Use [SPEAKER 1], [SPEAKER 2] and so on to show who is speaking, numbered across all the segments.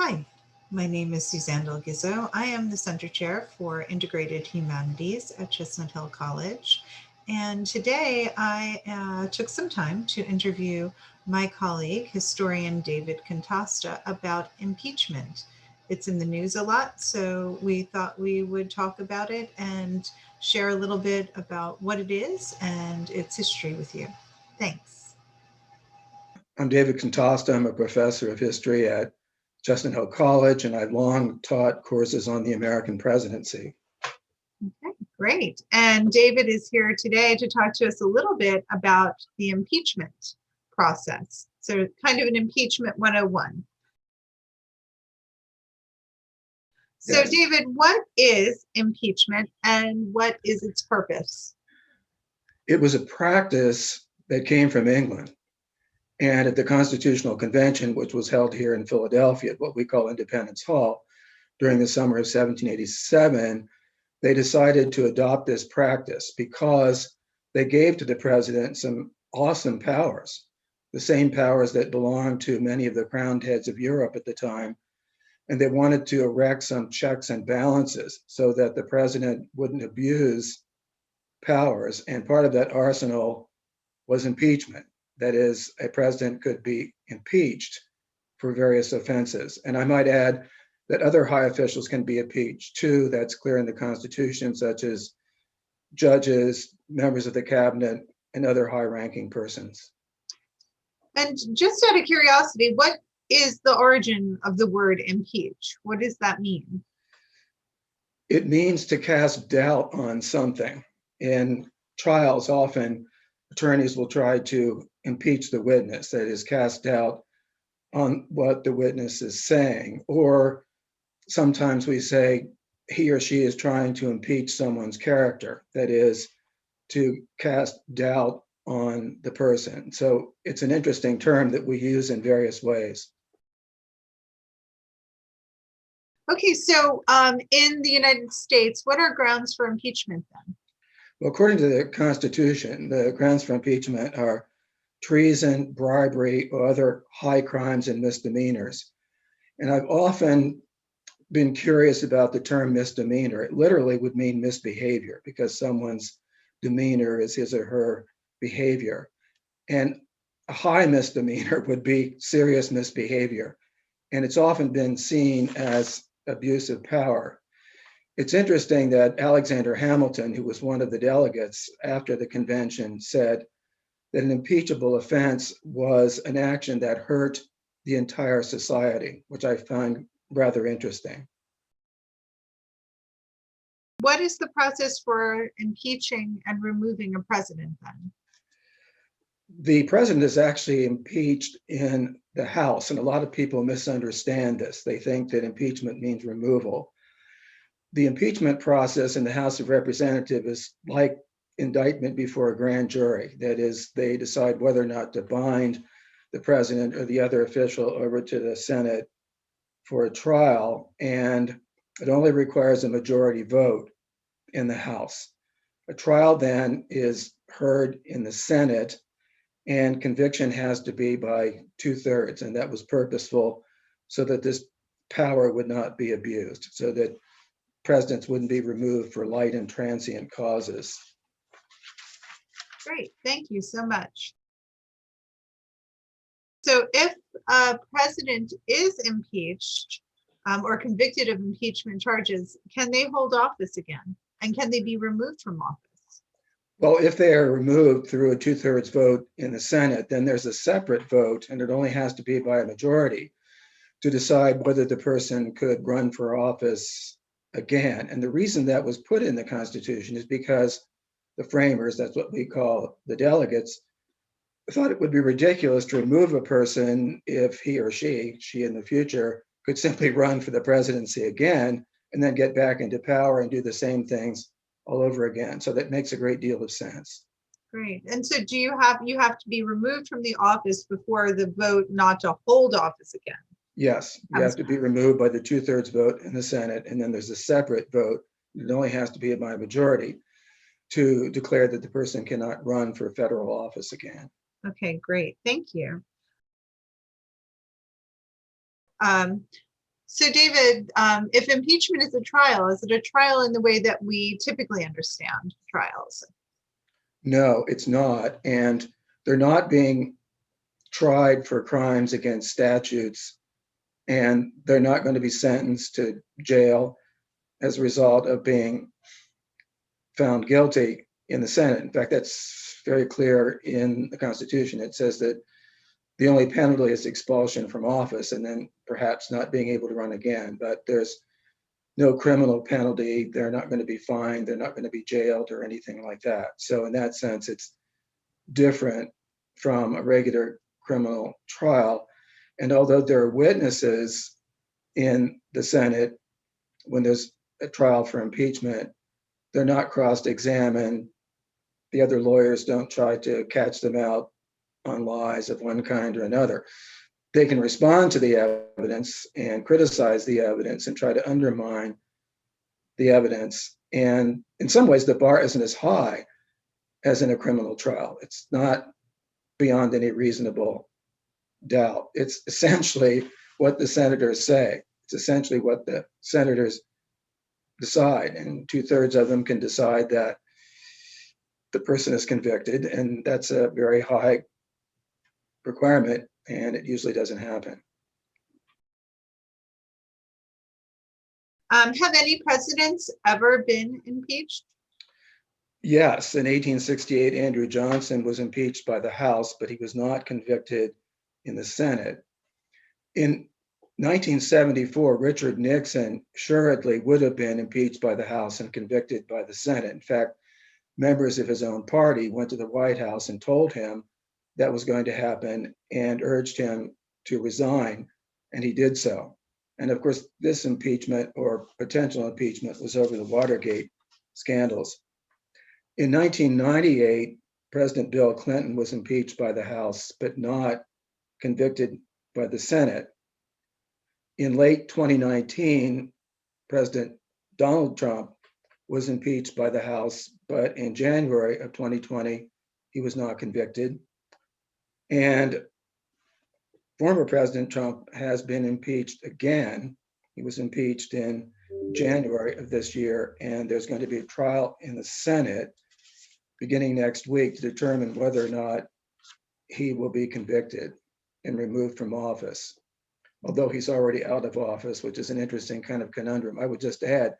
[SPEAKER 1] Hi, my name is Suzanne Delgizzo. I am the Center Chair for Integrated Humanities at Chestnut Hill College. And today I took some time to interview my colleague, historian David Contosta, about impeachment. It's in the news a lot, so we thought we would talk about it and share a little bit about what it is and its history with you. Thanks.
[SPEAKER 2] I'm David Contosta. I'm a professor of history at Chestnut Hill College, and I've long taught courses on the American presidency.
[SPEAKER 1] Okay, great. And David is here today to talk to us a little bit about the impeachment process. So kind of an impeachment 101. So
[SPEAKER 2] Yes.
[SPEAKER 1] David, what is impeachment and what is its purpose?
[SPEAKER 2] It was a practice that came from England. And at the Constitutional Convention, which was held here in Philadelphia at what we call Independence Hall during the summer of 1787, they decided to adopt this practice because they gave to the president some awesome powers, the same powers that belonged to many of the crowned heads of Europe at the time. And they wanted to erect some checks and balances so that the president wouldn't abuse powers. And part of that arsenal was impeachment. That is, a president could be impeached for various offenses. And I might add that other high officials can be impeached too. That's clear in the Constitution, such as judges, members of the cabinet, and other high-ranking persons.
[SPEAKER 1] And just out of curiosity, what is the origin of the word impeach? What does that mean?
[SPEAKER 2] It means to cast doubt on something. In trials, often attorneys will try to impeach the witness, that is, cast doubt on what the witness is saying. Or sometimes we say he or she is trying to impeach someone's character, that is, to cast doubt on the person. So it's an interesting term that we use in various ways.
[SPEAKER 1] Okay, so in the United States, what are grounds for impeachment then?
[SPEAKER 2] Well, according to the Constitution, the grounds for impeachment are treason, bribery, or other high crimes and misdemeanors. And I've often been curious about the term misdemeanor. It literally would mean misbehavior because someone's demeanor is his or her behavior. And a high misdemeanor would be serious misbehavior. And it's often been seen as abuse of power. It's interesting that Alexander Hamilton, who was one of the delegates after the convention, said that an impeachable offense was an action that hurt the entire society, which I find rather interesting.
[SPEAKER 1] What is the process for impeaching and removing a president then?
[SPEAKER 2] The president is actually impeached in the House, and a lot of people misunderstand this. They think that impeachment means removal. The impeachment process in the House of Representatives is like indictment before a grand jury. That is, they decide whether or not to bind the president or the other official over to the Senate for a trial, and it only requires a majority vote in the House. A trial then is heard in the Senate, and conviction has to be by 2/3, and that was purposeful so that this power would not be abused, so that presidents wouldn't be removed for light and transient causes.
[SPEAKER 1] Great, thank you so much. So if a president is impeached or convicted of impeachment charges, can they hold office again? And can they be removed from office?
[SPEAKER 2] Well, if they are removed through a 2/3 vote in the Senate, then there's a separate vote, and it only has to be by a majority to decide whether the person could run for office again. And the reason that was put in the Constitution is because the framers, that's what we call the delegates, thought it would be ridiculous to remove a person if he or she in the future, could simply run for the presidency again and then get back into power and do the same things all over again. So that makes a great deal of sense.
[SPEAKER 1] Great. And so do you have to be removed from the office before the vote not to hold office again?
[SPEAKER 2] Yes, you have to be removed by the 2/3 vote in the Senate, and then there's a separate vote. It only has to be by a majority to declare that the person cannot run for federal office again.
[SPEAKER 1] Okay, great. Thank you. So, David, if impeachment is a trial, is it a trial in the way that we typically understand trials?
[SPEAKER 2] No, it's not. And they're not being tried for crimes against statutes, and they're not going to be sentenced to jail as a result of being found guilty in the Senate. In fact, that's very clear in the Constitution. It says that the only penalty is expulsion from office and then perhaps not being able to run again. But there's no criminal penalty. They're not going to be fined. They're not going to be jailed or anything like that. So in that sense, it's different from a regular criminal trial. And although there are witnesses in the Senate when there's a trial for impeachment, they're not cross-examined. The other lawyers don't try to catch them out on lies of one kind or another. They can respond to the evidence and criticize the evidence and try to undermine the evidence. And in some ways, the bar isn't as high as in a criminal trial. It's not beyond any reasonable doubt. It's essentially what the senators say. It's essentially what the senators decide, and 2/3 of them can decide that the person is convicted, and that's a very high requirement, and it usually doesn't happen.
[SPEAKER 1] Have any presidents ever been impeached?
[SPEAKER 2] Yes, in 1868, Andrew Johnson was impeached by the House, but he was not convicted in the Senate. In 1974, Richard Nixon assuredly would have been impeached by the House and convicted by the Senate. In fact, members of his own party went to the White House and told him that was going to happen and urged him to resign, and he did so. And of course, this impeachment or potential impeachment was over the Watergate scandals. In 1998, President Bill Clinton was impeached by the House, but not convicted by the Senate. In late 2019, President Donald Trump was impeached by the House, but in January of 2020, he was not convicted. And former President Trump has been impeached again. He was impeached in January of this year, and there's going to be a trial in the Senate beginning next week to determine whether or not he will be convicted and removed from office, although he's already out of office, which is an interesting kind of conundrum. I would just add,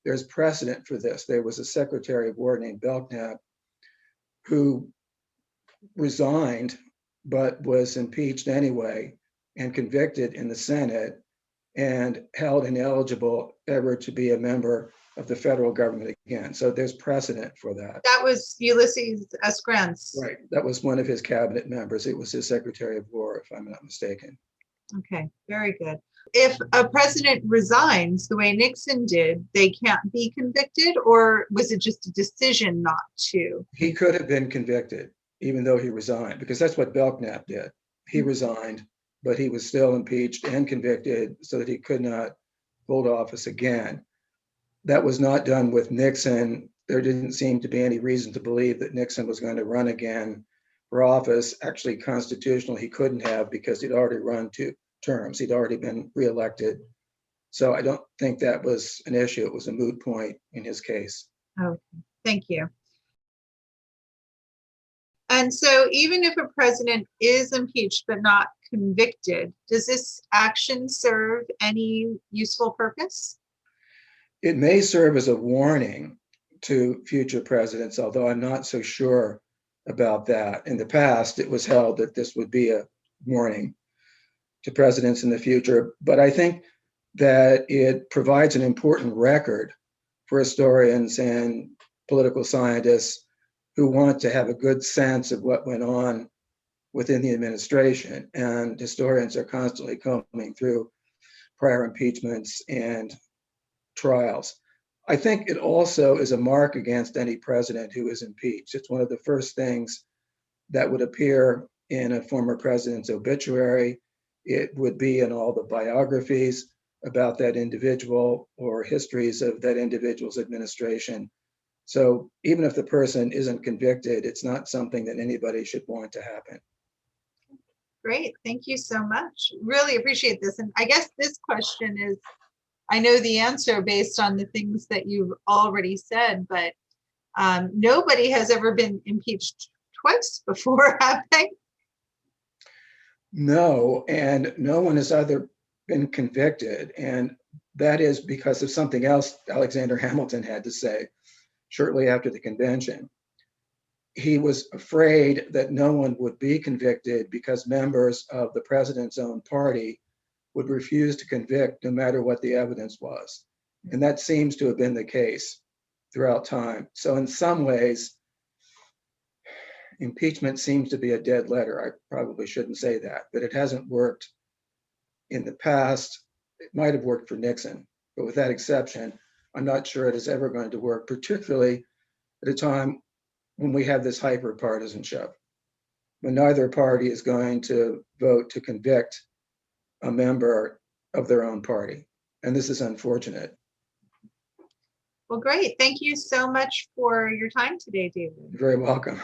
[SPEAKER 2] there's precedent for this. There was a Secretary of War named Belknap who resigned but was impeached anyway and convicted in the Senate and held ineligible ever to be a member of the federal government again. So there's precedent for that.
[SPEAKER 1] That was Ulysses S. Grant's.
[SPEAKER 2] Right. That was one of his cabinet members. It was his Secretary of War, if I'm not mistaken.
[SPEAKER 1] Okay, very good. If a president resigns the way Nixon did, they can't be convicted, or was it just a decision not to?
[SPEAKER 2] He could have been convicted, even though he resigned, because that's what Belknap did. He resigned, but he was still impeached and convicted so that he could not hold office again. That was not done with Nixon. There didn't seem to be any reason to believe that Nixon was going to run again for office. Actually, constitutionally, he couldn't have because he'd already run 2 terms. He'd already been reelected. So I don't think that was an issue. It was a moot point in his case.
[SPEAKER 1] Oh, thank you. And so even if a president is impeached but not convicted, does this action serve any useful purpose?
[SPEAKER 2] It may serve as a warning to future presidents, although I'm not so sure about that. In the past, it was held that this would be a warning to presidents in the future, but I think that it provides an important record for historians and political scientists who want to have a good sense of what went on within the administration. And historians are constantly combing through prior impeachments and trials. I think it also is a mark against any president who is impeached. It's one of the first things that would appear in a former president's obituary. It would be in all the biographies about that individual or histories of that individual's administration. So even if the person isn't convicted, it's not something that anybody should want to happen.
[SPEAKER 1] Great. Thank you so much. Really appreciate this. And I guess this question is, I know the answer based on the things that you've already said, but nobody has ever been impeached twice before, have they?
[SPEAKER 2] No, and no one has either been convicted. And that is because of something else Alexander Hamilton had to say shortly after the convention. He was afraid that no one would be convicted because members of the president's own party would refuse to convict no matter what the evidence was. And that seems to have been the case throughout time. So in some ways, impeachment seems to be a dead letter. I probably shouldn't say that, but it hasn't worked in the past. It might have worked for Nixon, but with that exception, I'm not sure it is ever going to work, particularly at a time when we have this hyper-partisanship, when neither party is going to vote to convict a member of their own party. And this is unfortunate.
[SPEAKER 1] Well, great. Thank you so much for your time today, David.
[SPEAKER 2] You're very welcome.